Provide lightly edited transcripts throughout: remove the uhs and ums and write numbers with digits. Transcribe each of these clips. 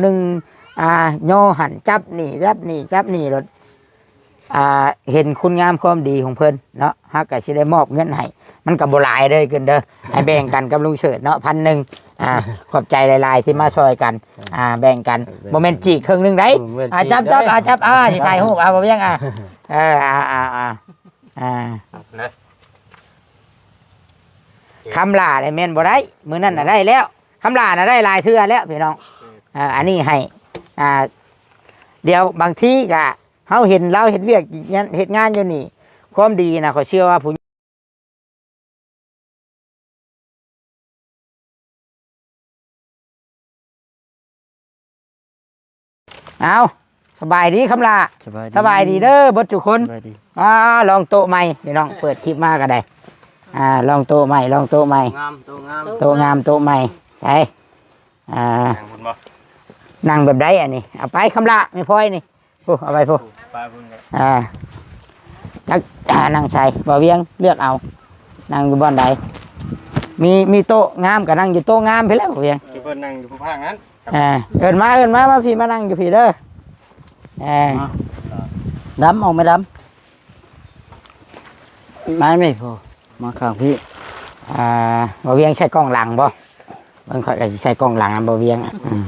หนึ่งย่อหันจับนี่จับนี่จับนี่รถเห็นคุณงามความดีของเพิ่นเนาะฮักก็สิได้มอบเงินให้มันก็บ่หลายเด้อเกินเด้อให้แบ่งกันกับลุงเฉิดเนาะ1,000ขอบใจหลายๆที่มาช่วยกันแบ่งกันบ่แม่นจีกครึ่งนึงได้จับสิถ่ายรูปบ่เพียงคำลาได้แม่นบ่ได้มื้อนั้นน่ะได้แล้วคำลาน่ะได้หลายเทื่อแล้วพี่น้องอันนี้ให้เดี๋ยวบางทีก็เฮาเห็นเราเห็นเวียกเฮ็ดงานอยู่นี่ความดีนะขอเชื่อว่าผู้เอาสบายดีคำลาสบายดีเด้อเบิดทุกคนลองโต๊ะใหม่พี่น้องเปิดคลิปมาก็ได้ลองโต๊ะใหม่ลองโต๊ะใหม่โต๊ะงามโต๊ะใหม่ใช่นั่งแบบใดอันนี้เอาไปคำละไม่พอยนี่เอาไปพูนั่งใส่บ่เวียงเลือกเอานั่งอยู่บ้านใดมีโต๊ะงามกับนั่งอยู่โต๊ะงามไปแล้วบ่เวียงเพิ่นนั่งอยู่ข้างนั้นเอิ้นมาพี่มานั่งอยู่พี่เด้อดำออกไม่ดำมาไม่พอมาข้างพี่บ่เวียงใช้กล้องหลังบ่บางคนก็ใช้กล้องหลังบ่เวียง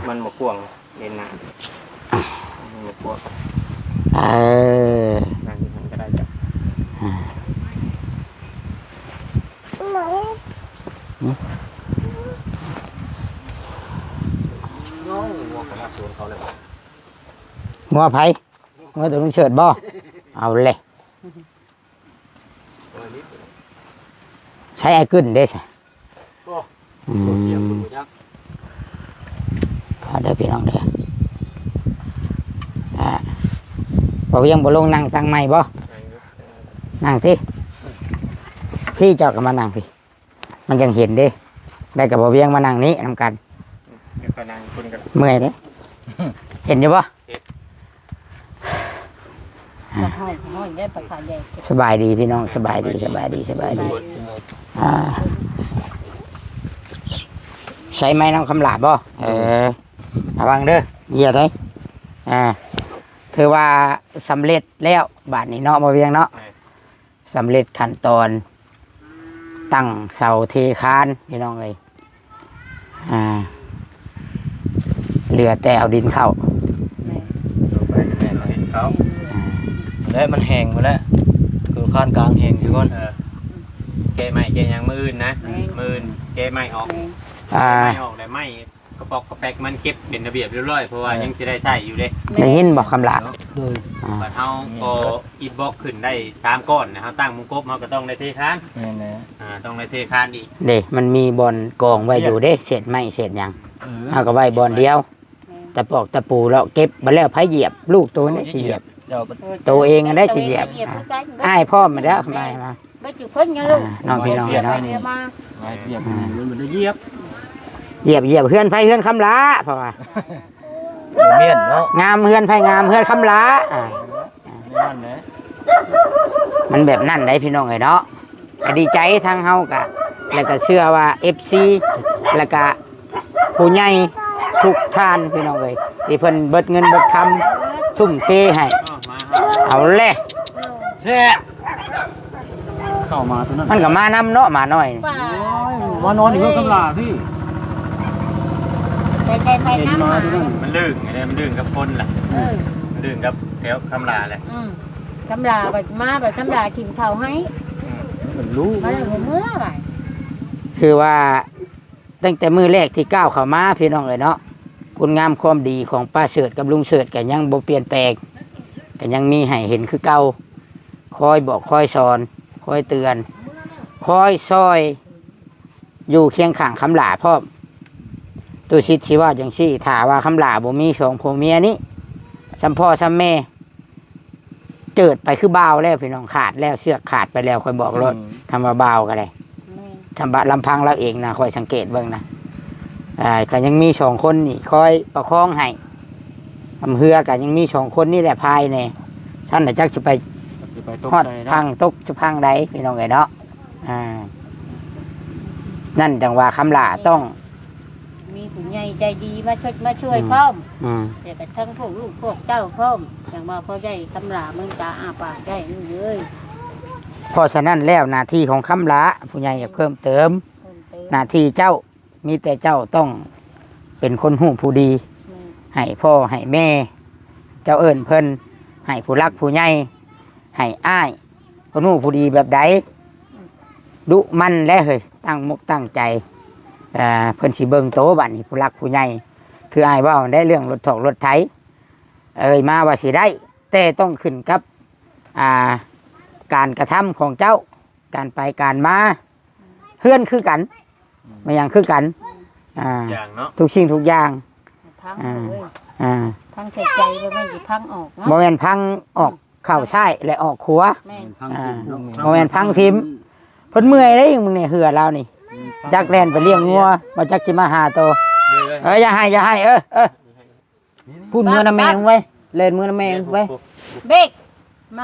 มันบ่กว้างเด่นหน้ามันบ่กว้างนั่งอยู่นั่นก็ได้จ้ะงัวไผ่งัวตัวลุงเฉิดบ่เอาเลยใช้ไอ้กึ่นเด้สิเดี๋ยวพี่น้องเด้บ่ยังบ่ลงนั่งตั้งไม้บ่นั่งที่พี่เจ้าก็มานั่งพี่มันยังเห็นเด้ได้กับบ่เวียงมานั่งนี้นำกันเมื่อยเด้เห็นอยู่บ่สบายดีพี่น้องสบายดีใช้ไม้น้ำคำหลาบบ่ระวังเด้อเหยียดเลยถือว่าสำเร็จแล้วบาทนี้เนาะบ่เวียงเนาะสำเร็จขั้นตอนตั้งเสาเทคานพี่น้องเลยเหลือแต่เอาดินเข้าแล้วมันแห้งหมดแล้วคือคานกลางแห้งทุกคนแกใหม่แกยังมืออื่นนะมืออื่นแกใหม่ออกแต่ไม่กระปอกกระแปกมันเก็บเป็นระเบียบเรียบร้อยเพราะว่ายังจะได้ใช้อยู่เลยได้ยินบอกคำลาบัดเฮาก็อีบล็อกขึ้นได้3ก้อนนะครับตั้งมุงกบเฮาก็ต้องได้เทคานต้องได้เทคานอีกเด้มันมีบอลกองไว้อยู่เด้เศษไม้เศษหยังเอาก็ไว้บอลเดียวแต่ปอกตะปูแล้วเก็บมาแล้วไผเหยียบลูกตัวนี้สิเหยียบตัวเองได้สิเหยียบอ้ายพ่อมาแล้วทำไมมาไม่จุกคนยังลูกน้องพี่น้องเนาะเหยียบมันได้เหยียบเฮือนไผเฮือนคำลาเพราะว่าเมียนเนาะงามเฮือนไผงามเฮือนคำลามันแบบนั่นได้พี่น้องเลยเนาะดีใจทางเฮากะแล้วก็เชื่อว่า FC แล้วก็ผู้ใหญ่ทุกท่านพี่น้องเลยที่เพิ่นเบิดเงินเบิดคำทุ่มเทให้เอาเลยเข้ามาตัวนั้นมันก็มานำเนาะมาหน่อยมานอนอยู่กับหลาพี่ไปน้ำมันลื่นไงมันลื่นกับคนล่ะมันลื่นกับแถวคำลาเลยคำลาแบบมาแบบคำลากินเท่าให้มันรู้มาเลยเมื่อไหร่คือว่าตั้งแต่มือแรกที่ก้าวเข้ามาพี่น้องเลยเนาะคุณงามความดีของป้าเฉิดกับลุงเฉิดก็ยังบ่เปลี่ยนแปลงก็ยังมีให้เห็นคือเก่าคอยบอกคอยสอนคอยเตือนคอยซอยอยู่เคียงข้างคำหลาพ่อตัวชิดชีว่าอย่างชี่ถาว่าคำหลาบ่มีสองผัวเมียนี้ซ้ำพ่อซ้ำแม่เจิดไปคือเบาแล้วพี่น้องขาดแล้วเสือกขาดไปแล้วคอยบอกรถทำมาเบาก็ได้ทำบะลำพังเราเองนะคอยสังเกตเบิ่งนะก็ยังมี2คนนี่คอยประคองให้ทำเฮือก็ยังมี2คนนี่แหละพายเนี่ยท่านแต่จักจะไปฮอดพังตกจะพังใดพี่น้องเอ๋ยเนาะนั่นจังว่าคำลาต้อง มีผู้ใหญ่ใจดีมาช่วยพร้อม อืม แต่ก็ทั้งพวกลูกพวกเจ้าพร้อมอย่างว่าพ่อใหญ่คำลาเมืองตาอาปากได้นี่เลย เพราะฉะนั้นแล้วหน้าที่ของคำลาผู้ใหญ่อยากเพิ่มเติม เพิ่มเติม หน้าที่เจ้ามีแต่เจ้าต้องเป็นคนหูผู้ดี ให้พ่อให้แม่ เจ้าเอิ้นเพิ่นให้ผู้รักผู้ใหญ่ให้อ้ายคนหูผู้ดีแบบใดดุมันและเฮ้ยตั้งมุกตั้งใจเพิ่นสิเบิ่งโตบัดนี้ผู้รักผู้ใหญ่คืออ้ายเว่าได้เรื่องรถถอกรถไถมาว่าสิได้ แต่ต้องขึ้นกับการกระทำของเจ้าการไปการมาเฮือนคือกันมาอย่างคือกันอย่างเนาะ ทุกสิ่งทุกอย่าง พังเลย พังใส่ใจบ่แม่นสิพังออกเนาะ บ่แม่นพังออกเข้าซ้ายและออกขวา แม่น พังทิม บ่แม่นพังทิมเพิ่นเมื่อยเด้มึงเนี่ยเหือเรานี่จักแล่นไปเลี้ยงงัวบ่จักสิมาหาโตอย่าให้พูดมือน้ำแมงไว้เล่นมือน้ำแมงไว้ เบก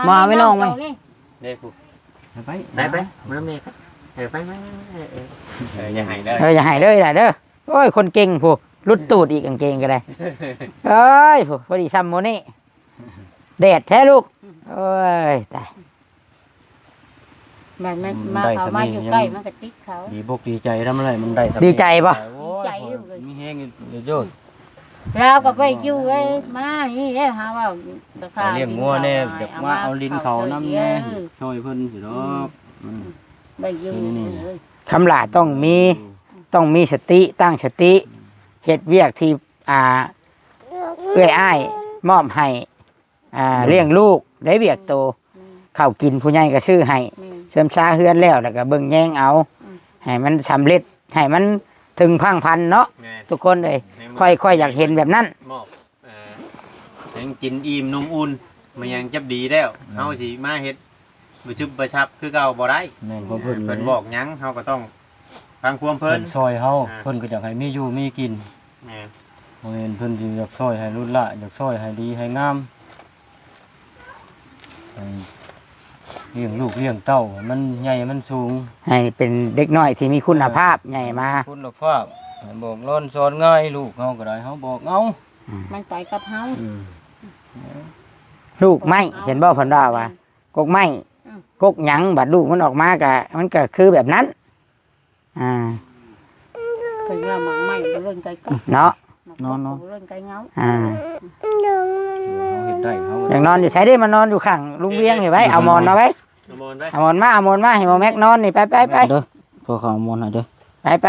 มาไม่น้องไหม เด้กู ไป ไปมาเมฆไปอย่าให้ได้ อย่าให้เลยล่ะเด้อโอ้ยคนเก่งผู้ลุดตูดอีกกางเกงก็ได้เอ้ยผู้พอดีซ้ำโมนี่แดดแท้ลูกโอ้ยตาย มันมาเขามาอยู่ใกล้มันก็ติดเขา ดีบกดีใจทำอะไรมันได้ ดีใจป่ะ ใจอยู่เลย มีแห้งโยด เราก็ไปอยู่ไอ้มานี่เอ้หาว่าราคา เลี้ยงงัวแน่เด็กมาเอาลิ้นเขาน้ำแน่ช่วยเพิ่นสิดอก ไปอยู่เลย คำหลาต้องมีสติตั้งสติเฮ็ดเวียกที่เอื้อยอ้ายมอบให้เลี้ยงลูกได้เวียกโตข้าวกินผู้ใหญ่ก็ซื้อให้เสริมซาเฮือนแล้วก็เบิ่งแยงเอาให้มันสำเร็จให้มันถึงพังพันเนาะทุกคนเลยค่อยอยากเห็นแบบนั้น มอบยังกินอิ่มนมอุ่นมันยังจับดีแล้วเฮาสิมาเฮ็ดบ่ชุบบ่ชับคือเก่าบ่ได้ แม่นเพิ่น เพิ่นบอกหยังเฮาก็ต้องฟังความ เพิ่ เพิ่ น น ซอยเฮาเพิ่นก็อยากให้มีอยู่มีกิน แม่น บ่แม่นเพิ่นสิอยากซอยให้รุ่นละอยากซอยให้ดีให้งามให้เลี้ยงลูกเลี้ยงเต้ามันใหญ่มันสูง ให้เป็นเด็กน้อยที่มีคุณภาพใหญ่มา คุณภาพบอกร้อนสอนง่ายลูกเฮาก็ได้เฮาบอกเอา มันไปกับเฮา ลูกไม้เห็นบ่เพิ่นว่าว่ากกไม้กกหยังบัดลูกมันออกมากะมันก็คือแบบนั้นเพิ่นว่าหมักไหม้เรื่องไก่ก็ เนาะ เรื่องไก่เงา เฮ็ดได้เฮา อย่างนอนอยู่ใช้ได้มานอนอยู่ข้างลุงเวียงเห็นไหมเอาหมอนมาไว้ เอามอนไว้ เอาหมอนมาให้หมอแม็กนอนนี่ไป เด้อพอเขามอนให้เด้อ ไป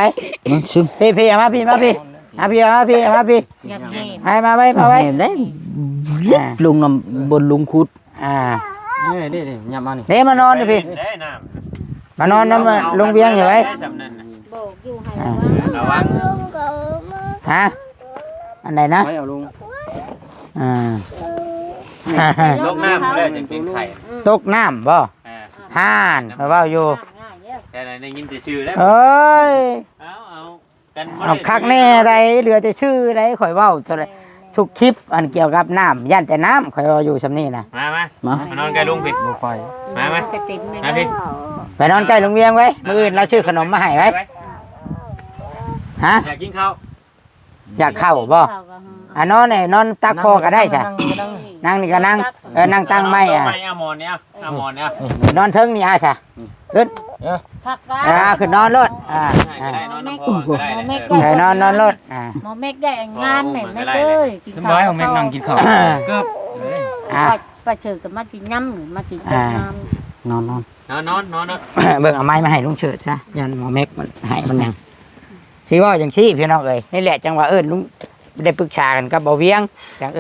ซึ่ง พี่เอามาพี่อยากเห็น มาไว้ ได้ลุงนำบนลุงคุดนี่ยับมานี่ เดี๋ยวมานอนดิพี่ ได้น้ำ มานอนน้ำลุงเวียงอยู่ไหม โบกอยู่ให้ ระวัง ฮะอันไหนนะ ไม่เอาลุง ลกน้ำแล้วจะกินไข่ ตกน้ำบ่ห่านมาเว้าอยู่ แต่ได้ยินแต่ชื่อแล้ว เอ้ย เอากัน เอาคักแน่ไรเหลือแต่ชื่อไรข่อยเว้าทุกคลิปอันเกี่ยวกับน้ำย่านแต่น้ำข่อยเว้าอยู่ซำนี้นะ มานอนใกล้ลุงพี่ บ่ไป มา จะติดไหม มาพี่ ไปนอนใกล้ลุงเวียงไว้มื้ออื่นเราชื่อขนมมาให้ไว้ฮะ อยากกินข้าว อยากเข้าบ่นอนเนี่ยนอนตักคอก็ได้ใช่นั่งนี่ก็นั่งนั่งตั้งไม้เอาหมอนเนี่ย นอนเทิงนี่ใช่ขึ้น ผักกา ขึ้นนอนรถได้นอนน้ำก็ได้ นอนรถหมอเมกได้งานแม่แม่เอ้ยกิน สบายของแม่นั่งกินข้าวเกือบ ปลาเชิญกับมากินน้ำมากินน้ำ นอน เบิ่งเอาไม้มาให้ลุงเฉิดซะยันหมอเม็กมันให้มันยังชี้ว่าอย่างชี้พี่น้องเอ้ยนี่แหละจังหวะลุงได้ปรึกษากันกับเบาเวียงจัง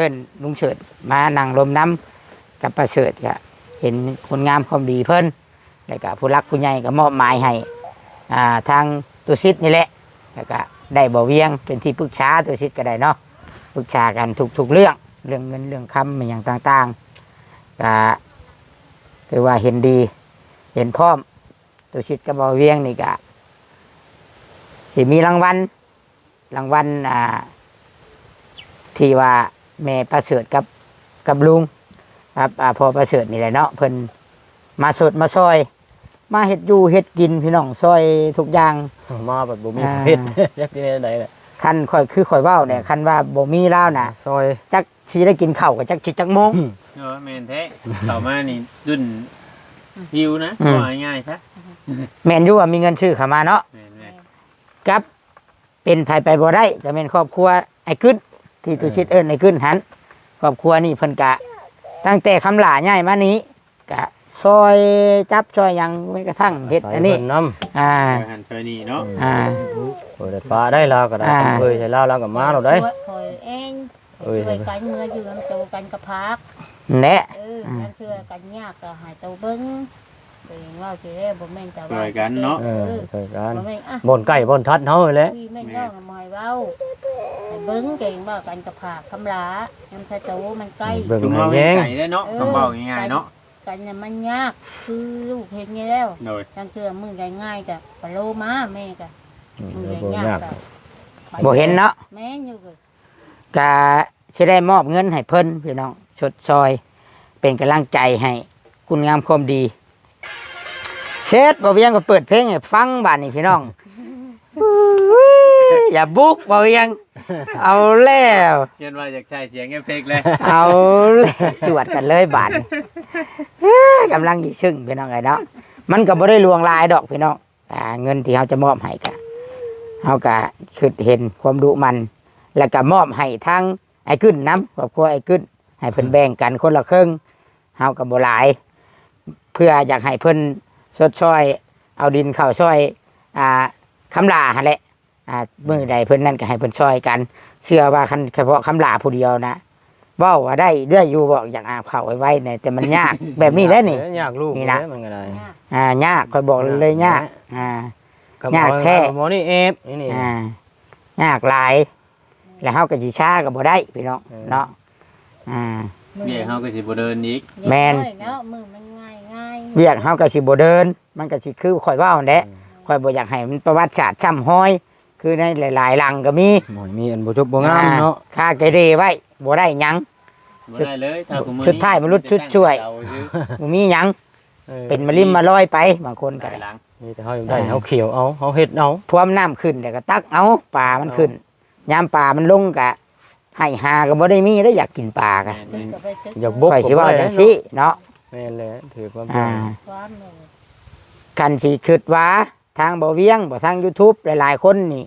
ลุงเฉิดมานั่งลมน้ำกับป้าเฉิดก็เห็นคนงามความดีเพิ่นแล้วก็ผู้รักผู้ใหญ่ก็มอบหมายให้ทางตุสิตนี่แหละแล้วก็ได้เบาเวียงเป็นที่ปรึกษาตุสิตก็ได้เนาะปรึกษากันทุกเรื่องเงินเรื่องคำอย่างต่างๆก็ถือว่าเห็นดีเห็นพร้อมตุสิตกับเบาเวียงนี่ก็ที่มีรางวัลที่ว่าแม่ประเสริฐกับลุงครับพอประเสริฐนี่แหละเนาะเพิ่นมาสดมาซอยมาเฮ็ดอยู่เฮ็ดกินพี่น้องซอยทุกอย่าง มาแบบบ่มีเพชรอยากกินอะไรแหละ คันข่อยคือข่อยเว้าเนี่ยคันว่าบ่มีลาวน่ะ ซอย จักสิได้กินข้าวก็จักสิจักโมง แม่นแท้ต่อมานี่ดุนหิวนะ อืม ว่าง่ายๆซะ แม่นอยู่ว่ามีเงินซื้อเข้ามาเนาะ แม่น กับเป็นไผไปบ่ได้ก็แม่นครอบครัวไอ้กึดที่ตุชิดเอิ้นไอ้กึดหันครอบครัวนี่เพิ่นกะตั้งแต่คำหลาย้ายมานี้กะซอยจับซอยหยังแม้กระทั่งเฮ็ดอันนี้ ใส่เพิ่นนำ อ่า ซอยหันซอยนี่เนาะ อ่า โอ้ได้ปลาได้แล้วก็ได้ อ่า เอ้ยใส่ลาวแล้วก็มาเราได้ ช่วยคอยเอง เอ้ย ช่วยกันเมื่ออยู่กันโตกันกระพัก แหละ กันช่วยกันยากก็หายโตเบิ้งตัวเองว่าสิได้บ่แม่นแต่ ซ ว่า อยกันเนาะ ช่วยกัน บ่แม่นอ่ะ บ่นไก่บ่นทัดเฮาแหละ พี่แม่น้องมาให้เว้าให้เบิ้งเก่งว่ากันกระพักคำลามันถ้าโตมันใกล้ เบิ่ง ชุม ให้ เฮา แย เฮ็ด ง ไก่ได้เนาะคำเว้าง่ายๆเนาะ กันน่ะมันยากคือลูกเห็นไงแล้ว โดย จังเทื่อมือง่ายๆก็ปะโลมาแม่ก็มือ บ่ ยาย าก ๆก็ บ่เห็นเนาะ แม่นอยู่ก็ กะสิได้มอบเงินให้เพิ่นพี่น้องชดซอย เป็นกำลังใจให้คุณงามความดีเช็ดบ่เวียงก็เปิดเพลงให้ฟังบัดนี้พี่น้องอย่าบุกบ่เวียงเอาแล้ว เห็นว่าอยากใช้เสียงเอฟเฟกต์เลย เอาแล้วจวดกันเลยบาดนี้กำลังอีชึ่งพี่น้องไงเนาะมันก็บ่ได้ลวงลายดอกพี่น้องเงินที่เขาจะมอบให้กะเขากะคิดเห็นความดุมัน แล้วก็มอบให้ทั้งไอ้ขึ้นน้ำครอบครัวไอ้ขึ้นให้เพิ่นแบ่งกันคนละครึ่งเฮากับบ่หลาย เพื่ออยากให้เพิ่นชดช่อยเอาดินเข้าช่อยคำลาหั่นแหละมื้อใดเพิ่นนั่นก็ให้เพิ่นช่อยกัน เชื่อว่าคันเฉพาะคำลาผู้เดียวนะเว้าว่าได้อยู่บอกอยากอาบเข้าไว้เนี่ยแต่มันยาก แบบนี้แหละนี่ ยากลูก นี่นะ มันก็ได้ ยากค่อยบอกเลยยากยากแท้ หมอนี่เอฟนี่ ยากหลาย แล้วเฮาก็สิช้าก็บ่ได้พี่น้องเนาะเดี๋ยวเฮาก็สิบ่เดินอีก แม่น เนาะมือมันง่ายๆ เวียกเฮาก็สิบ่เดิน มันก็สิคือข่อยเว้านั่นแหละข่อยบ่อยากให้มันประวัติศาสตร์ช้ำห้อย คือในหลายๆหลังก็มี หมอมีอันบ่จบบ่งามเนาะ ค่าเกเรไว้บ่ได้หยัง บ่ได้เลยถ้าคุมื้อ ชุดท้ายมนุษย์ชุดช่วย เอาซื้อ บ่มีหยังเป็นมะลิมมาลอยไปบางคนก็ ไก่หลัง นี่แต่เฮายังได้เฮาเขียวเอาเฮาเฮ็ดเอา ท่วมน้ำขึ้นแล้วก็ตักเอาปลามันขึ้นยามปลามันลงก็ให้หาก็บ่ได้มีได้อยากกินปลาก็ แม่น อยากบก ข่อยสิว่าจังซี่เนาะ แม่นแหละถือว่า ความเลย กันสิคิดว่าทางบ่เวียงบ่ทาง YouTube หลายๆคนนี่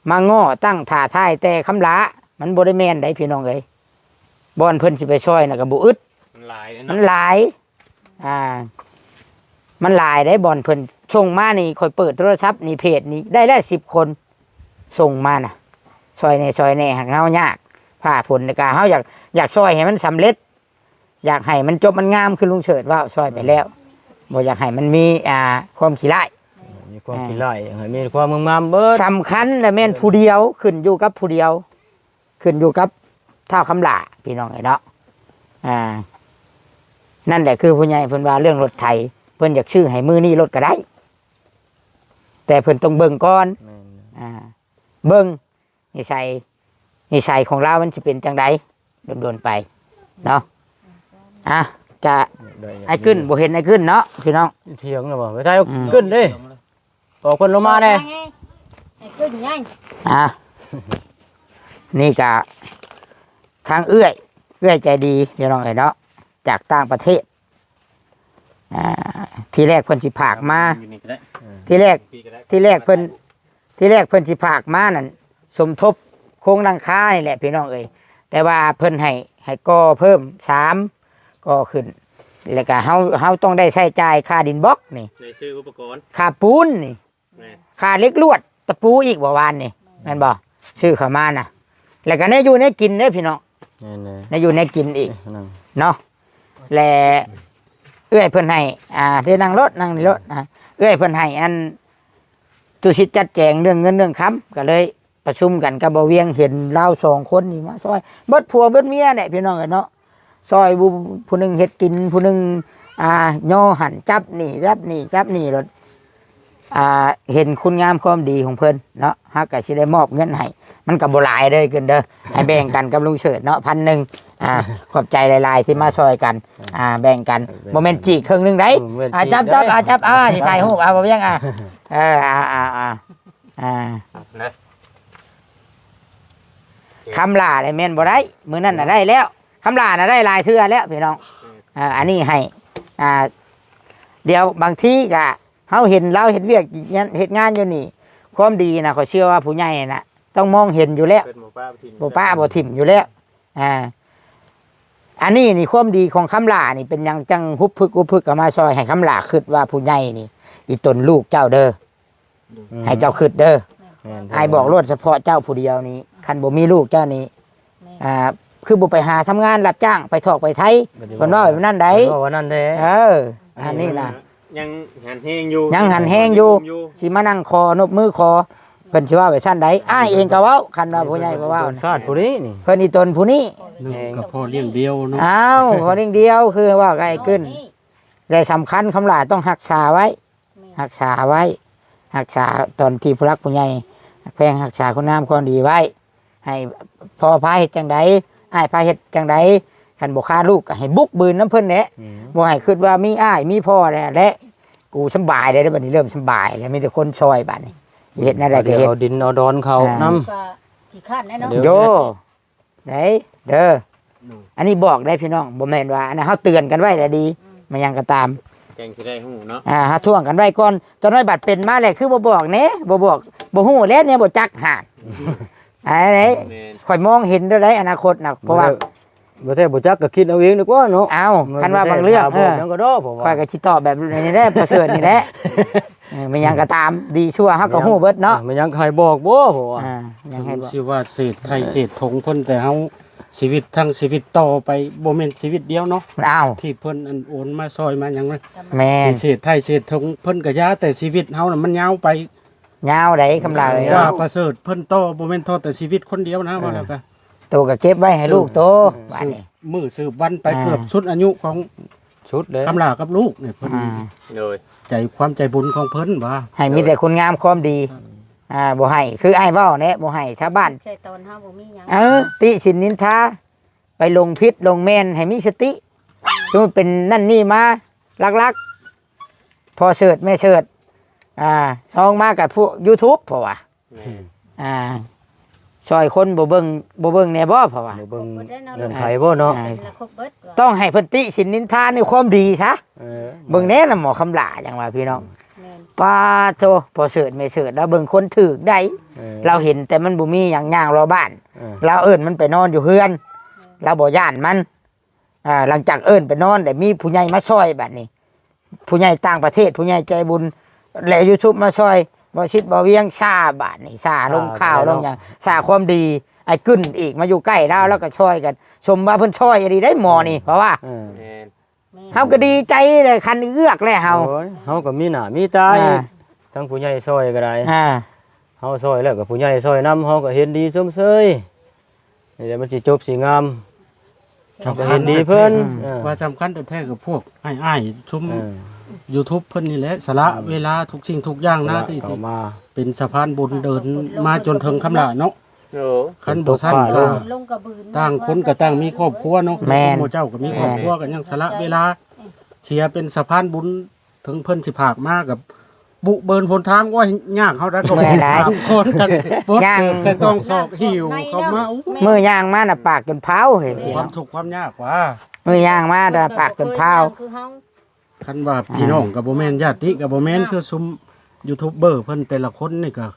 มาง้อตั้งท่าทายแต่คำลามันบ่ได้แม่นได้พี่น้องเอ้ยบ่อนเพิ่นสิไปช่วยน่ะก็บ่อึด มันหลายเลย มั เนาะ นหลายมันหลายได้บ่อนเพิ่นส่งมานี่ค่อยเปิดโทรศัพท์นี่เพจนี้ได้แล้ว10 คนส่งมาน่ะซอยแน่หักเฮายากผ้าผลในกาเฮาอยากซอยให้มันสำเร็จ อยากให้มันจบมันงามคือลุงเฉิดว่าซอยไปแล้วบ่อยากให้มันมีความขี้ร้าย มีความขี้ไล่ให้มีความงามเบิด สำคัญและแม่นผู้เดียวขึ้นอยู่กับผู้เดียว ขึ้นอยู่กับเท่าคำหลาพี่น้องไอ้เนาะนั่นแหละคือผู้ใหญ่เพิ่นว่าเรื่องรถไถเพิ่นอยากชื่อให้มือนี่รถก็ได้ แต่เพิ่นต้องเบิ่งก่อนเบิ่งนิสัยของเรามันจะเป็นจังไดโดนๆไปเนาะจะไอ้ขึ้นบ่เห็นไอ้ขึ้นเนาะพี่น้อง เถียงแล้วบ่ไปใช้ขึ้นดิต่อคนลงมาแน่ ไอ้ขึ้นยัง นี่ก็ทางเอื้อยใจดีพี่น้องเอ้ยเนาะจากต่างประเทศทีแรกเพิ่นสิผากมา อยู่นี่ก็ได้ ทีแรก พี่ก็ได้ เพิ่นสิผากมานั่นสมทบโครงหลังคานี่แหละพี่น้องเอ้ยแต่ว่าเพิ่นให้ก่อเพิ่ม3ก่อขึ้นแล้วก็เฮาต้องได้ใช้จ่ายค่าดินบล็อกนี่ ในซื้ออุปกรณ์ ค่าปูนนี่ แม่น ค่าเหล็กลวดตะปูอีกบ่วานนี่แม่นบ่ซื้อเข้ามาน่ะ แล้วก็ในอยู่ในกินเด้อพี่น้อง นี่ ในอยู่ในกินอีก นั่น เนาะและเอื้อยเพิ่นให้ได้นั่งรถนั่งในรถเอื้อยเพิ่นให้อันตุสิตจัดแจงเรื่องเงินเรื่องค้ำก็เลยประชุมกันกับบ่เวียงเห็นเรา2 คนนี่มาซอยเบิดผัวเบิดเมียเนี่ยพี่น้องกันเนาะซอยผู้หนึงเฮ็ดกินผู้หนึงย่อหั่นจับนี่รถเห็นคุณงามความดีของเพิ่นเนาะฮักก็สิได้มอบเงินให้มันก็บ่หลายเด้อเกินเด้อให้แบ่งกันกับลุงเฉิดเนาะ1,000ขอบใจหลายๆที่มาซอยกันแบ่งกันบ่แม่นจีครึ่งนึงได้จับสิถ่ายรูปบ่เวียงนะ นะ คำลาได้แม่นบ่ได้มื้อนั้นน่ะได้แล้วคำลาน่ะได้หลายเทื่อแล้วพี่น้องอันนี้ให้เดี๋ยวบางทีก็เฮาเห็นเราเฮ็ดเวียกเฮ็ดงานอยู่นี่ความดีน่ะเขาเชื่อว่าผู้ใหญ่น่ะต้องมองเห็นอยู่แล้ว เป็นหมู่ป้าถิ่น บ่ป้าบ่ถิ่มอยู่แล้วอันนี้นี่ความดีของคำลานี่เป็นหยังจังฮุบพึกก็มาซอยให้คำลาคิดว่าผู้ใหญ่นี่อีตนลูกเจ้าเด้อให้เจ้าคิดเด้อไอ้บอกรถเฉพาะเจ้าผู้เดียวนี้คันบ่มีลูกเจ้านี้คือบ่ไปหาทำงานรับจ้างไปถอกไปไทยเพิ่นว่าแบบนั้นได้ว่านั่นแท้ อันนี้น่ะ ยังหันแห้งอยู่ ยังหันแห้งอยู่สิมานั่งคอนบมือคอเพิ่นสิว่าไว้ซั่นใดอ้ายเองก็เว้าคันว่าผู้ใหญ่บ่เว้า ชาติผู้นี้นี่ เพิ่นอีตนผู้นี้ นึงกับพ่อเลี้ยงเดียวเนาะ อ้าวพอเรื่องเดียวคือว่าไกลขึ้นแต่สำคัญคำลาต้องรักษาไว้รักษาไว้รักษาตอนที่ผู้รักผู้ใหญ่แพงรักษาคุณงามความดีไว้ ให้พ่อพาเฮ็ดจังใดอ้ายพาเฮ็ดจังใดคันบ่ฆ่าลูกก็ให้บุกบืนน้ำเพิ่นแหละบ่ให้คิดว่ามีอ้ายมีพ่อและกูสบายได้บัดนี้เริ่มสบายแล้วมีแต่คนช่วยบัดนี้เฮ็ดนั่นได้ก็เฮ็ด เอาดินเอาดอนเขานำ ก็ขี้ข้านแน่เนาะ โยไหนเด้ออันนี้บอกได้พี่น้องบ่แม่นว่าอันนั้นเฮาเตือนกันไว้แล้วดีมันยังก็ตาม แกงสิได้ฮู้เนาะ เฮาท่วงกันไว้ก่อนตอนน้อยบัดเป็นมาแล้วคือบ่บอกแหน่บ่บอกบ่ฮู้แล้วเนี่ยบ่จักหาดอันไหน แม่น ข่อยมองเห็นได้อนาคตน่ะเพราะว่า บ่แท้บ่จักก็คิดเอาเองดีกว่าเนาะ เอ้าคันว่าบางเรื่อง ยังก็ดอผม ข่อยก็สิตอบแบบนี้แหละประเสริฐนี่แหละมันยังก็ตามดีชั่วเฮาก็ฮู้เบิดเนาะ มันยังใครบอกบ่ผมว่า ยังให้บอก ชื่อว่าเศษไทยเศษทงเพิ่นแต่เฮาชีวิตทั้งชีวิตต่อไปบ่แม่นชีวิตเดียวเนาะ อ้าว ที่เพิ่นอันโอนมาซอยมาหยังนั้น แม่น เศษไทยเศษทงเพิ่นก็ยาแต่ชีวิตเฮาน่ะมันยาวไป ยาวได้คำลาเลย ว่าประเสริฐเพิ่นต่อบ่แม่นต่อแต่ชีวิตคนเดียวนะว่าแล้วก็ โตก็เก็บไว้ให้ลูกโตบัดนี้ มื้อสืบวันไปเกือบสุดอายุของ ชุดเด้ คำลากับลูกเนี่ยเพิ่น โดย ใจความใจบุญของเพิ่นว่า ให้มีแต่คุณงามความดีบ่ให้คืออ้ายเว้าแน่บ่ให้ชาวบ้าน ใส่ตอนเฮาบ่มีหยัง ติสินนินทาไปลงพิษลงแมนให้มีสติสมมุติเป็นนั่นนี่มาลักๆพอเสิร์ชไม่เสิร์ชช่องมากับพวก YouTube เพราะว่า แม่น ซอยคนบ่เบิ่งแน่บ่เพราะว่า เบิ่งเงินไผบ่เนาะ เป็นละครบเบิดว่า ต้องให้เพิ่นติสินนินทาในความดีซะ เออ เบิ่งแน่น่ะหมอคำหลาจังว่าพี่น้อง แม่น ปาโตพอเสิร์ชไม่เสิร์ชแล้วเบิ่งคนถูกได้เราเห็นแต่มันบ่มีหยังย่างรอบ้าน เราเอิ้นมันไปนอนอยู่เฮือนเราบ่ย่านมันหลังจากเอิ้นไปนอนแต่มีผู้ใหญ่มาช่วยบัดนี้ ผู้ใหญ่ต่างประเทศผู้ใหญ่ใจบุญแล้ว YouTube มาช่วยบ่ชิดบ่เวียงซาบาดนี่ซาลงข่าวลงหยังซาความดีไอ้กึ้นอีกมาอยู่ใกล้เราแล้วก็ช่วยกันชมว่าเพิ่นช่วยดีได้หมอนี่เพราะว่า เออ แม่น แม่น เฮาก็ดีใจเลยคันเอื้อกแล้วเฮา โอ้ยเฮาก็มีหน้ามีตา อ่า ทั้งผู้ใหญ่ซอยก็ได้ อ่า เฮาซอยแล้วก็ผู้ใหญ่ซอยนำเฮาก็เห็นดีสมเชยนี่แหละมันสิจบสิงาม สำ ก็ คั เห็ ญ นดีเพิ่นเออ ว่าสำคัญแต่แท้กับพวกอ้ายๆชุม เออ YouTube เพิ่นนี่แหละสละเวลาทุกสิ่งทุกอย่างนะที่ เข้ามา เป็นสะพานบุญเดินมาจนถึงคำละเนาะ โอ้ คันบ่ซั่น ล ก็ ง ลงกระบืน ต่างคนก็ต่างมีครอบครัวเนาะ แม่น หมู่เจ้าก็มีครอบครัวกันยังสละเวลาเสียเป็นสะพานบุญถึงเพิ่นสิภาคมากับบุเบินหนทางว่ายากเฮาได้ก็ แม่นหลาย ตามคนกันปด ย่าง ใส่ต้องซอกหิวเข้ามาอู้ มือย่างมาน่ะปากจนเผาเฮ้ย ความทุกข์ความยากว่า มือย่างมาน่ะปากจนเผา คือเฮา คันว่าพี่น้องกับบ่แม่นญาติกับบ่แม่นคือซุมยูทูบเบอร์เพิ่นแต่ละคนนี่ก็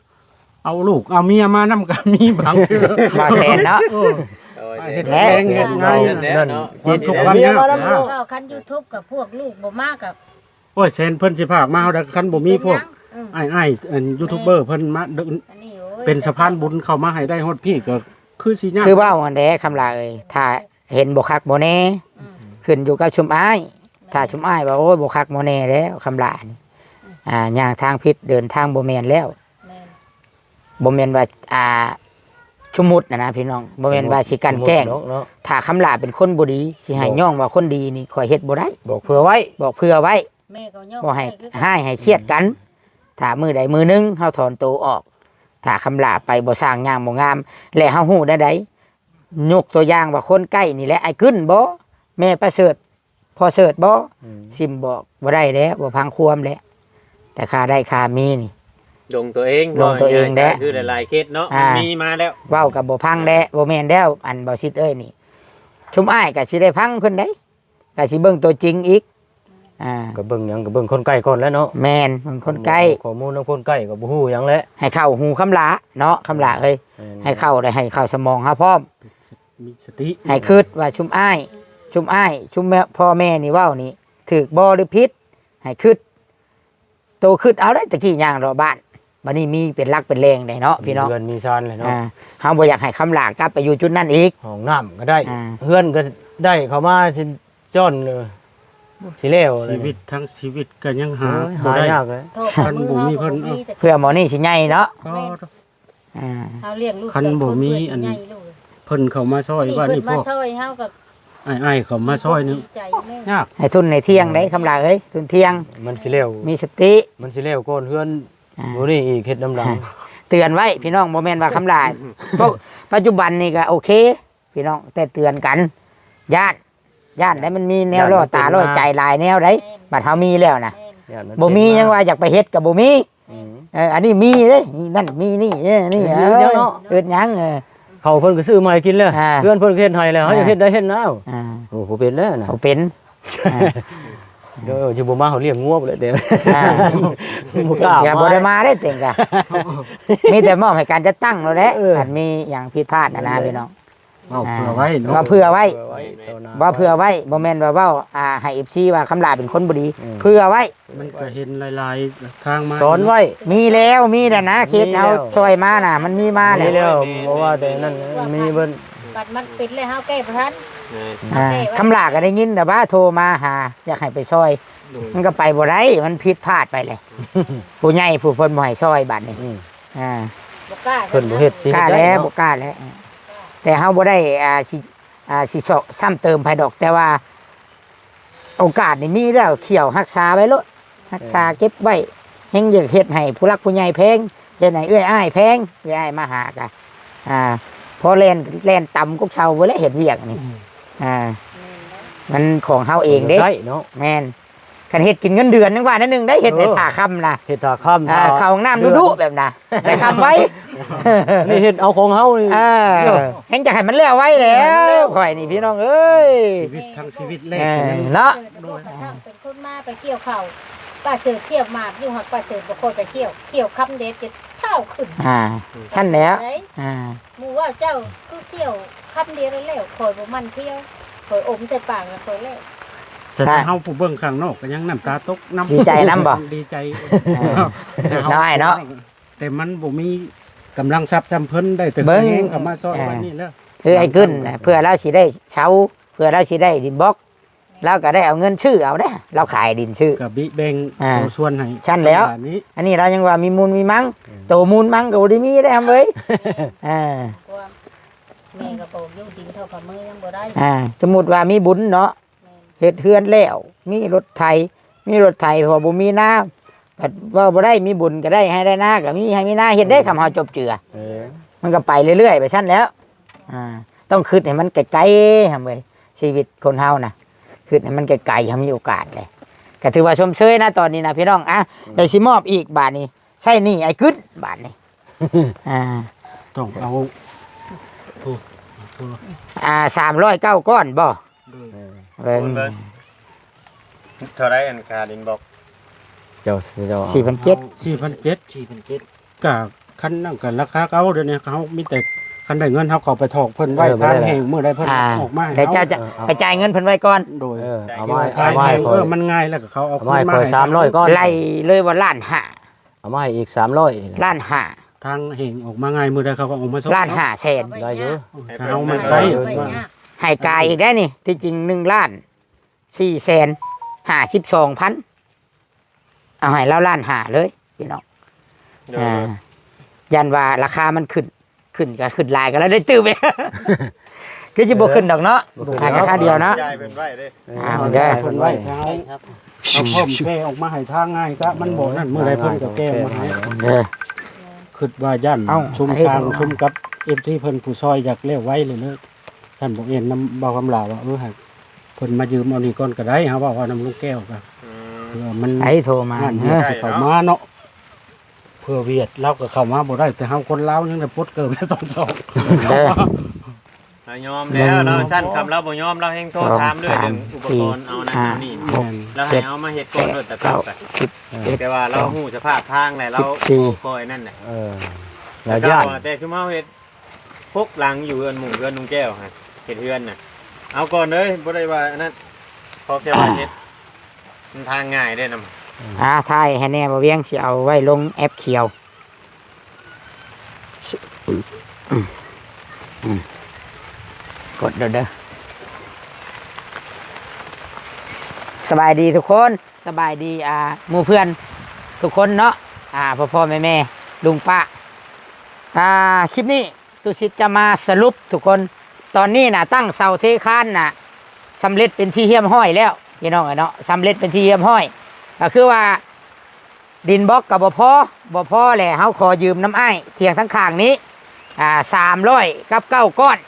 เอาลูกเอาเมียมานำกันมีบางเทื่อ บ่แทนเนาะ เออ โอ้ย เฮ็ด แล้ แร ว งเฮ็ดง่าย นั่นเนาะ ความทุกข์ความยาก เมียมา นะ นำลูก เว้าคัน YouTube กับพวกลูกบ่มากับ โอ้ยแซนเพิ่นสิพากมาเฮาได้คันบ่มีพวก อืม อ้ายๆอันยูทูบเบอร์เพิ่นมาเดิน อันนี้โอ้ย เป็นสะพานบุญเข้ามาให้ได้ฮอดพี่ก็คือสิยาก คือว่าอันใดคำลาเอ้ยถ้าเห็นบ่คักบ่แน่ อืม ขึ้นอยู่กับชุมอ้ายถ้าชุมอ้ายว่าโอ้ยบ่คักบ่แน่แล้วคำลานี่ย่างทางผิดเดินทางบ่แม่นแล้ว แม่น บ่แม่นว่าชุมมุดนะพี่น้องบ่แม่นว่าสิกันแกล้ง เนาะ ถ้าคำลาเป็นคนบ่ดีสิให้ย่องว่าคนดีนี่ข่อยเฮ็ดบ่ได้ บอกเผื่อไว้ บอกเพื่อไว้ แม่ก็ย่อ บ่ให้ คือกัน ให้เครียดกัน ถ้ามือใดมือหนึงเฮาถอนตัวออก ถ้าคำลาไปบ่สร้างงามบ่งาม และเฮาฮู้ได้ใดยกตัวอย่างว่าคนใกล้นี่แหละไอ้ขึ้นบ่แม่ประเสริฐพ่อเสริฐบ่ซิมบอกบ่ได้แล้วบ่พังความแล้วแต่ค่าได้ค่ามีนี่ ดงตัวเอง ลงตัวเองแด้ คือหลายๆเคสเนาะ อ่า มีมาแล้ว เว้ากับบ่พังแด้บ่แม่นแล้วอันบ่ซิดเอ้ยนี่ชุมอ้ายก็สิได้พังเพิ่นได้ก็สิเบิ่งตัวจริงอีกก็เบิ่งหยังก็เบิ่งคนใกล้ก่อนแล้วเนาะ แม่นเบิ่งคนใกล้ ข้อมูลของคนใกล้ก็บ่ฮู้หยังแหละ ให้เข้าหูคำหลาเนาะคำหลาเอ้ยให้เข้าได้ให้เข้าสมองเฮาพร้อม มีสติ ให้คิดว่าชุมอ้ายชุมแม่พ่อแม่นี่เว้านี่ถูกบ่หรือผิดให้คิดโตคิดเอาได้ตะกี้ย่างรอบ้านบัดนี้มีเป็นรักเป็นแรงได้เนาะพี่น้อง เฮือนมีชานเลยเนาะ เฮาบ่อยากให้คำหลากลับไปอยู่จุดนั้นอีก ห้องน้ำก็ได้ อ่า เฮือนก็ได้เข้ามาสิจ้อนเลยสิเลวเลย ชีวิตทั้งชีวิตก็ยังหา โอ้ย บ่ หา ได้ ยากเลย โทษกับมือเฮาก็บ่มีแต่ เพื่อหมอนี่สิใหญ่เนาะ ก็ อ่า เฮาเลี้ยงลูก คันบ่มีอัน ใหญ่ลูก เพิ่นเข้ามาช่วย นี่ ว่า เพิ่ นี่ น พ มาว ก ช่วยเฮาก็ อ้ายๆเข้ามาช่วยนี่ ดีใจแม่ ยาก ให้ทุนในเที่ยงได้คำหลากเอ้ยทุนเที่ยง มันสิเลว มีสติ มันสิเลวก่อนเฮือนบ่นี่อีกเฮ็ดน้ำหลัง เตือนไว้พี่น้องบ่แม่นว่าคำลายเพราะปัจจุบันนี่ก็โอเค พี่น้องแต่เตือนกันญาติได้มันมีแนวล่อตาล่อใจหลายแนวได้บัดเฮามีแล้วนะ แม่น ย่านน บ่มียังว่าอยากไปเฮ็ดก็บ่มี อืม อันนี้มีเด้นี่นั่นมีนี่นี่ เดี๋ยวเนาะ เอิ้นหยังเขาเพิ่นก็ซื้อมาให้กินแล้ว อ่า เพื่อนเพิ่นก็เฮ็ดให้แล้วเฮาอยากเฮ็ดได้เฮ็ดแล้ว อ่า โอ้โหเป็นแล้วนะ เขาเป็นอ่า เดี๋ยวสิบ่มาเขาเลี้ยงงัวบ่เลยเด้อ อ่า บ่กล้า เต็งก็บ่ได้มาได้เต็งก็มีแต่มอบให้การจัดตั้งแล้วแหละอันมีหยังผิดพลาดนะพี่น้อง เอาเผื่อไว้เนาะ ว่าเผื่อไว้ เผื่อไว้ ว่าเผื่อไว้บ่แม่นว่าเว้าให้ FC ว่าคำลาเป็นคนบ่ดี อืม เผื่อไว้ มันก็เห็นหลายๆทางมา สอนไว้ มีแล้วมีแล้วนะเคส มีแล้ว เอาช่วยมาน่ะ มันมีมาแล้ นี่ ว แล้วบ่ว่าแต่นั่นมีเบิ่น บัดมันปิดเลยเฮาแก้บ่ทัน คำลาก็ได้ยินแต่ว่าโทรมาหา อยากให้ไปช่วย มันก็ไปบ่ได้มันผิดพลาดไปเลย ผู้ใหญ่ผู้เพิ่นบ่ให้ช่วยบัดนี้ อืม อ่า บ่กล้า เพิ่นบ่เฮ็ดสิ กล้า เฮ็ดได้ แล้ว เนาะ บ่กล้าแล้ว แต่เฮาบ่ได้สิซ้ำเติมภายดอก แต่ว่า โอกาสนี่มีแล้วเขี่ยวรักษาไว้โลดรักษาเก็บไว้เฮงอยากเฮ็ดให้ผู้รักผู้ใหญ่แพงเฮ็ดให้เอื้อยอ้ายแพงเอื้อยอ้ายมาหากะพอแล่นต่ำกุกเชาบ่แล้วเฮ็ดเวียกนี่มันของเฮาเองเด้ ได้เนาะ แม่นคันเฮ็ดกินเงินเดือนนึงว่านั่นนึงได้เฮ็ดแต่ท่าค่ำน่ะ เฮ็ดท่าค่ำ เข้าห้องน้ำดุๆแบบน่ะใส่คำไว้ นี่เฮ็ดเอาของเฮานี่ เฮงจะให้มันแล้วไว้แล้วข่อยนี่พี่น้องเอ้ย ชีวิตทั้งชีวิตแรก เนาะ เป็นคนมาไปเกี่ยวข้าวป้าเสิร์ฟเที่ยวหมากอยู่หักป้าเสิร์ฟบ่ค่อยไปเที่ยวคำเด็ดจะเท่าขึ้น ท่านแล้ว หมู่ว่าเจ้าคือเที่ยวคำเดียวแล้วข่อยบ่มันเที่ยวข่อยอมแต่ปากแล้วข่อยแล้ว แต่ถ้าเฮาผู้เบิ่งข้างนอกก็ยังน้ำตาตกน้ำ ดีใจน้ำบ่ ดีใจ น้อยเนาะ แต่มันบ่มีกำลังทรัพย์จำเพิ่นได้แต่ เบิ่ง แฮงเข้ามาซอยไว้นี่แล้ว คือไอ้กึ้นน่ะเพื่อเราสิได้เช่าเพื่อเราสิได้ดินบล็อกเราก็ได้เอาเงินชื่อเอาเด้เราขายดินชื่อ กับบิแบ่ง อ่า ตัวส่วนให้ ชั้นแล้ว บบนี้ อันนี้เรายังว่ามีมูลมีมังโตมูลมังก็บ่ได้มีได้ทำเว้ย ความแม่ก็บอกอยู่ดินเท่ากับมือยังบ่ได้ สมมุติว่ามีบุญเนาะเฮ็ดเฮือนแล้วมีรถไถเพอบ่มีนาบัดว่าบ่ได้มีบุญก็ได้ให้ได้นาก็มีให้มีนาเฮ็ดได้คำเฮาจบเจือ มันก็ไปเรื่อยๆไปชั้นแล้ว ต้องคิดให้มันไกลๆทำเลยชีวิตคนเฮานะคิดให้มันไกลๆทำมีโอกาสเลยก็ถือว่าชมเชยนะตอนนี้นะพี่น้องได้สิมอบอีกบาทนี้ใช่นี่ไอ้กึดบาทนี้ ต้องเอา 309 ก้อนบ่เบิ่ง เท่าไรอันคาดินบอก เจ้า 4,700 กะคันนั่นกันราคาเขาเดี๋ยวนี้เขามีแต่คันได้เงินเขาไปถอกเพิ่นไว้ทางแห่งเมื่อใดเพิ่นออกมาให้ เดี๋ยวเจ้าจะไปจ่ายเงินเพิ่นไว้ก่อน โดย เอาไม้ ทาง เอาไม้ แห่ง คอย มันง่ายแล้วก็เขาเอา เอาไม้ ขึ้น คอย300ก้อน ไล่เลยว่าล้านห้า เอาไม้อีก300 ล้านห้า ทางแห่งออกมาง่ายเมื่อใดเขาก็ออกมาส่ง ล้านห้าแสน ได้อยู่ ถ้าเอามันไกล ไว้ยาก ให้กายอีกได้นี่ที่จริง1,452,000เอาให้แล้วล้านห้าเลยพี่น้องยันว่าราคามันขึ้นก็ขึ้นหลายกันแล้วได้ตื้อไป คือจะบ่ขึ้นดอกเนาะราคาเดียวเนาะ จ่ายเป็นไว้เด้ มันได้ เพิ่นไว้ถ้าเอาเพิ่มแก้ออกมาให้ทางง่ายก็มันบ่นั่นเมื่อใดเพิ่นก็แก้มาให้ คิดว่าย่าน เอ้า ชุมชางชุมกับที่เพิ่นผู้ซอยอยากเลี้ยวไว้เลยท่านบอกเอ็นน้ำเบาคำลาว่าให้เพิ่นมายืมเอานี่ก่อนก็ได้ฮะว่าน้ำลูกแก้วก็เพื่อมัน ไอ้โทรมา นั่นเฮ็ดสิเข้ามาเนาะ พื่อเวียดเราก็เข้ามาบ่ได้แต่เฮาคนลาวยังได้ปลดเกิบได้ต้องสอง เด้อ ยอมแล้วเราสั้นคำเราบ่ยอมเราแห่งโทษถามด้วยเรื่องอุปกรณ์เอานั่นเอานี่ แม่น เราให้เอามาเฮ็ดก่อนโดยแต่ก็แต่ว่าเราฮู้สภาพทางแหละเราคอยนั่นน่ะ แล้ว แต่ ย่าน แต่ชุมเฮาเฮ็ดพกหลังอยู่เฮือนหมู่เฮือนลุงแก้วฮะเฮ็ดเฮือนน่ะเอาก่อนเลยบ่ได้ว่าอันนั้นพอแค่ว่าเฮ็ดมันทางง่ายได้นำ ถ่ายให้แน่บ่เวียงสิเอาไว้ลงแอปเขียวกดเด้อสบายดีทุกคนสบายดีหมู่เพื่อนทุกคนเนาะพ่อแม่ลุงป้าคลิปนี้ตุชิตจะมาสรุปทุกคนตอนนี้น่ะตั้งเสาเทคานน่ะสำเร็จเป็นที่เยี่ยมห้อยแล้วพี่น้องเนาะสำเร็จเป็นที่เยี่ยมห้อยก็คือว่าดินบล็อกกับบ่พอแหละเขาขอยืมน้ำอ้ายเทียงทั้งข้างนี้300 กับ 9 ก้อน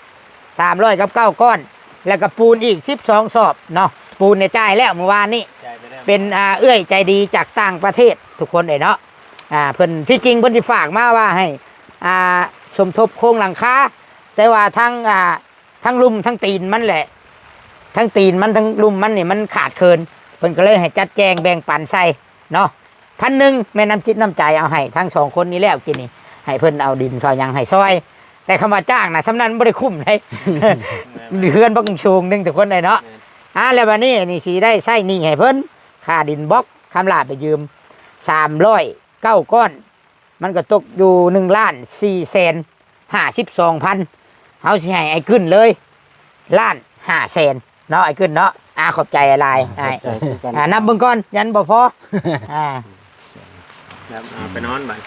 300 กับ 9 ก้อนแล้วก็ปูนอีก12 สอบเนาะปูนในจ่ายแล้วเมื่อวานนี้เป็นเอื้อยใจดีจากต่างประเทศทุกคนเนาะเพิ่นที่จริงเพิ่นสิฝากมาว่าให้สมทบโครงหลังคาแต่ว่าทั้งลุ่มทั้งตีนมันแหละทั้งตีนมันทั้งลุ่มมันนี่มันขาดเคินเพิ่นก็เลยให้จัดแจงแบ่งปันใส่เนาะ1,000แม่น้ำจิตน้ำใจเอาให้ทั้ง2คนนี้แล้วกินนี่ให้เพิ่นเอาดินเขายังให้ซอยแต่คำว่าจ้างน่ะสำนั้นบ่ได้คุ้มเลยเฮือนบ่สูงนึงทุกคนเลยเนาะแล้ววันนี้นี่สิได้ใช้หนี้ให้เพิ่นค่าดินบล็อกคำลาไปยืม309 ก้อนมันก็ตกอยู่1,452,000เฮาสิให้ไอ้ขึ้นเลย1,500,000เนาะไอ้ขึ้นเนาะขอบใจอะไรนับเบิ่งก่อนยันบ่พอครับไปนอนบัด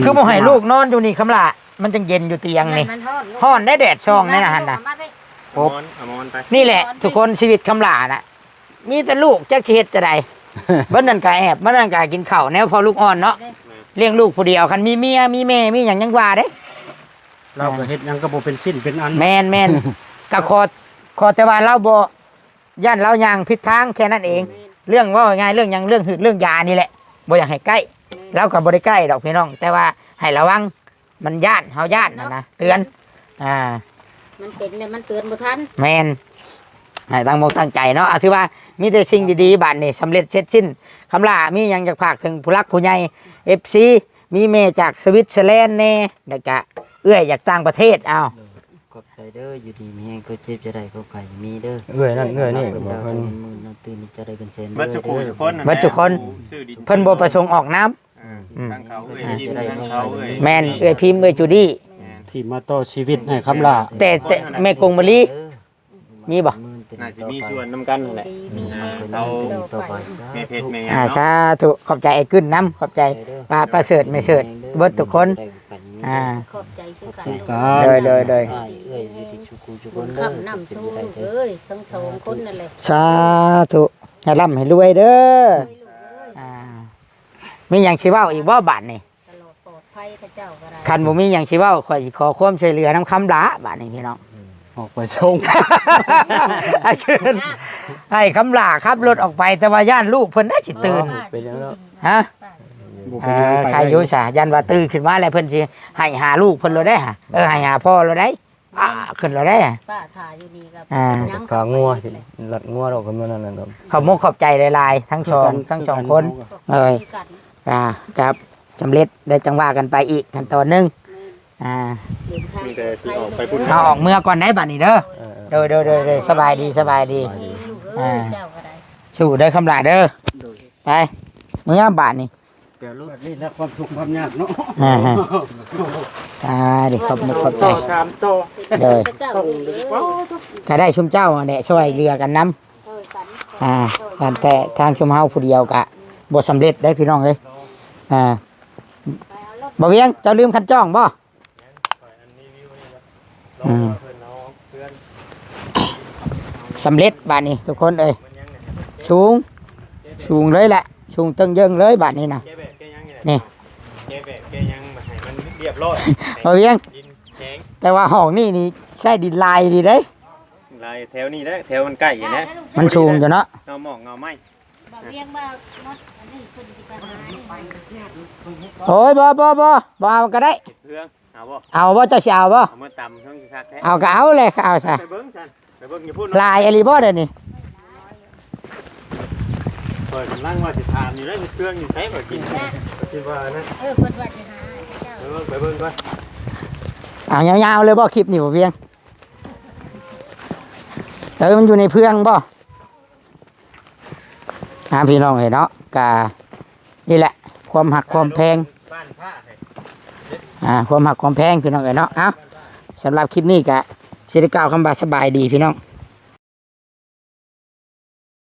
คือบ่ให้ลูกนอนอยู่นี่คำละมันจังเย็นอยู่เตียงนี่ฮ้อนได้แดดช่องนี่นะหั่นน่ะ เอามอนไป นี่แหละทุกคนชีวิตคำลาน่ะมีแต่ลูกจักสิเฮ็ดจะได้บ่นั่นก็แอบบ่นั่นก็กินข้าวแนวพอลูกอ่อนเนาะเลี้ยงลูกผู้เดียวคันมีเมียมีแม่มีหยังยังว่าเด้ เราก็เฮ็ดหยังก็บ่เป็นสิ้นเป็นอัน แม่นก็ขอแต่ว่าเราบ่ย่านเราย่างผิดทางแค่นั้นเองเรื่องว่าง่ายเรื่องหยังเรื่องหืดเรื่องยานี่แหละบ่อยากให้ใกล้เราก็บ่ได้ใกล้ดอกพี่น้องแต่ว่าให้ระวังมันย่านเฮาย่านนะเตือนมันเป็นเลยมันเตือนบ่ทันแม่นให้ตั้งอกตั้งใจเนาะถือว่ามีแต่สิ่งดีๆบัดนี้สำเร็จเสร็จสิ้นคำลามีหยังอยากฝากถึงผู้รักผู้ใหญ่ FC มีแม่จากสวิตเซอร์แลนด์แน่แล้วก็เอื้อยจากต่างประเทศขอบใจเด้ออยู่ดีมีแฮงก็เจ็บจะได้ก็ไก่มีเด้อ เอื้อยนั่นเอื้อยนี่ก็บอกเพิ่น มื้อตื่นจะได้เป็นเซน บัดจุกูทุกคน บัดทุกคนเพิ่นบ่ประสงค์ออกน้ำ ทางเขาเอ้ยยิ้มทางเขาเอ้ย แม่นเอื้อยพิมพ์เอื้อยจูดี้ ที่มาต่อชีวิตให้คำลา แต่แม่กงมะลิมีบ่ น่าจะมีส่วนนำกันนั่นแหละ มีแม่ เราแม่เพชรแม่งาม สาธุขอบใจไอ้กึ้นน้ำขอบใจป้าประเสริฐไม่เสริฐเบิดทุกคนขอบใจคือกัน โดยเอ้ยอยู่ที่ชุกูชุกคนเด้อ คำนำสู้เอ้ยทั้งสองคนนั่นแหละ สาธุให้ร่ำให้รวยเด้อมีหยังสิเว้าอีกบ่บาดนี่ ตลอดปลอดภัยพระเจ้าก็ได้ คันบ่มีหยังสิเว้าข่อยสิขอความช่วยเหลือน้ำคำลาบาดนี้พี่น้อง ออกไปส่ง ให้คำลาขับรถออกไปแต่ว่าย่านลูกเพิ่นน่าสิตื่น เป็นจังแล้ว ฮะใครอยู่ซะยันว่าตื่นขึ้นมาแล้วเพิ่นสิให้หาลูกเพิ่นเลยได้ให้หาพ่อเลยได้ขึ้นเลยได้ ป้าถ่ายอยู่นี่กับ ขางัวสิหลัดงัวดอกก็มื้อนั้นน่ะดอก ขอบมุกขอบใจหลายๆทั้งสองคนเลยครับสำเร็จได้จังว่ากันไปอีกขั้นตอนนึงมีแต่สิออกไปพุ่น เอาออกเมื่อก่อนได้บัดนี้เด้อโดยสบายดีเจ้าก็ได้สู้ได้คำลาเด้อไปเมื่อบาทนี่ เดี๋ยวลูกนี่แล้วความทุกข์ความยากเนาะ ดิขอบมุกขอบใจ 3โต เลยก็ได้ชุมเจ้าเนี่ยช่วยเรือกันน้ำแต่ทางชุมเฮาผู้เดียวกะบ่สำเร็จได้พี่น้องเลยบ่เวียงเจ้าลืมคันจ้องบ่สำเร็จบาทนี้ทุกคนเอ้ยสูงเลยแหละสูงตึงเยิงเลยบาทนี้นะนี่แกยังให้มันเรียบร้อย บ่เวียงแต่ว่าห้องนี่ใช้ดินลายดีเด้ ลายแถวนี้แหละแถวมันใกล้อย่างนี้ มันสูงอยู่เนาะ เงาหมอกเงาไม้ บ่เวียงบ่มดอันนี้ขึ้นสิไปหานี่ไป โอ้ยบ่เอาก็ได้ เห็ดเพื่องเอาบ่ เอาบ่เจะสิเอาบ่ เอามาตำช่องคักแท้ เอาก็เอาเลยเอาซะ ไปเบิ้งฉันไปเบิ้งอย่าพูด ลายอะไรบ่เดี๋ยวนี้ เปิดกำลังว่าสิถามอยู่ได้เห็ดเพื่องอยู่ใช้บ่กินคิดว่านะ เพิ่นว่าสิหาเจ้า ไปเบิ้งก่อน เอายาวๆเลยบ่คลิปนี่บ่เพียงมันอยู่ในเพื่องบ่พี่น้องเห็นเนาะกะนี่แหละความหักความแพง บ้านผ้าให้ ความหักความแพงพี่น้องเห็นเนาะเอาสำหรับคลิปนี้กะสิได้กล่าวคำบาสบายดีพี่น้อง